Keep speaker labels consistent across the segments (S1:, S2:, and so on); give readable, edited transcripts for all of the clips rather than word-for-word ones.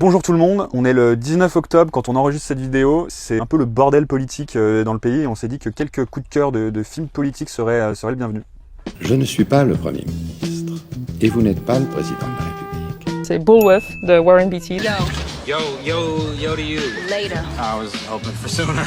S1: Bonjour tout le monde, on est le 19 octobre quand on enregistre cette vidéo. C'est un peu le bordel politique dans le pays et on s'est dit que quelques coups de cœur de films politiques seraient le bienvenu.
S2: Je ne suis pas le Premier ministre et vous n'êtes pas le Président de la République.
S3: C'est Bullworth de Warren Beatty.
S4: Yo to you.
S5: Later.
S4: I was hoping for sooner.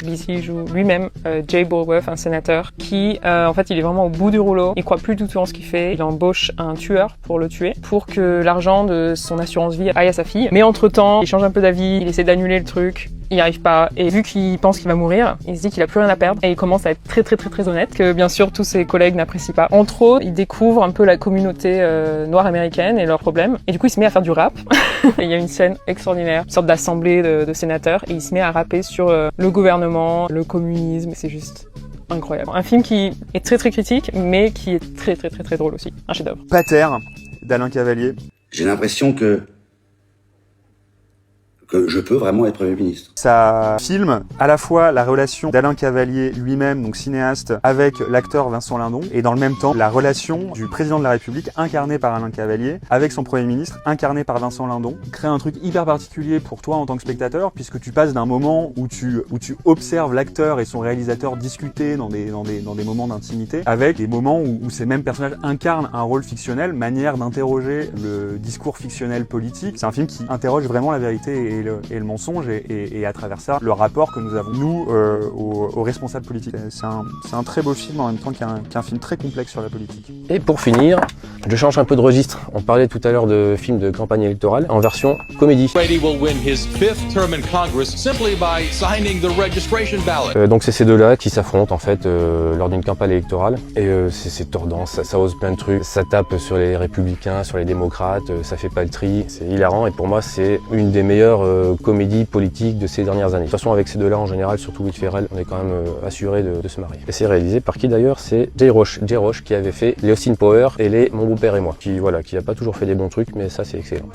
S3: Beatty joue lui-même Jay Bullworth, un sénateur qui, en fait, il est vraiment au bout du rouleau. Il croit plus du tout en ce qu'il fait. Il embauche un tueur pour le tuer, pour que l'argent de son assurance vie aille à sa fille. Mais entre-temps, il change un peu d'avis, il essaie d'annuler le truc. Il n'y arrive pas, et vu qu'il pense qu'il va mourir, il se dit qu'il a plus rien à perdre, et il commence à être très honnête, que bien sûr tous ses collègues n'apprécient pas. Entre autres, il découvre un peu la communauté noire américaine et leurs problèmes, et du coup il se met à faire du rap. Et il y a une scène extraordinaire, une sorte d'assemblée de sénateurs, et il se met à rapper sur le gouvernement, le communisme, c'est juste incroyable. Un film qui est très critique, mais qui est très drôle aussi, un chef-d'œuvre.
S1: Pater, d'Alain Cavalier.
S2: J'ai l'impression que je peux vraiment être Premier ministre.
S1: Ça filme à la fois la relation d'Alain Cavalier lui-même, donc cinéaste, avec l'acteur Vincent Lindon, et dans le même temps, la relation du président de la République, incarné par Alain Cavalier, avec son Premier ministre, incarné par Vincent Lindon. Crée un truc hyper particulier pour toi en tant que spectateur, puisque tu passes d'un moment où tu observes l'acteur et son réalisateur discuter dans des moments d'intimité, avec des moments où ces mêmes personnages incarnent un rôle fictionnel, manière d'interroger le discours fictionnel politique. C'est un film qui interroge vraiment la vérité et le mensonge et à travers ça le rapport que nous avons nous aux responsables politiques. C'est un très beau film en même temps qu'un film très complexe sur la politique.
S6: Et pour finir, je change un peu de registre. On parlait tout à l'heure de films de campagne électorale en version comédie.
S7: Brady will win his 5th term in Congress simply by signing the registration ballot.
S6: Donc c'est ces deux-là qui s'affrontent en fait lors d'une campagne électorale et c'est tordant, ça ose plein de trucs, ça tape sur les républicains, sur les démocrates, ça fait pas le tri, c'est hilarant et pour moi c'est une des meilleures comédies politiques de ces dernières années. De toute façon avec ces deux-là en général, surtout Louis Ferrell, on est quand même assuré de se marier. Et c'est réalisé par qui d'ailleurs? C'est Jay Roche qui avait fait les Austin Powers et les Mon beau-père et moi, qui a pas toujours fait des bons trucs mais ça c'est excellent.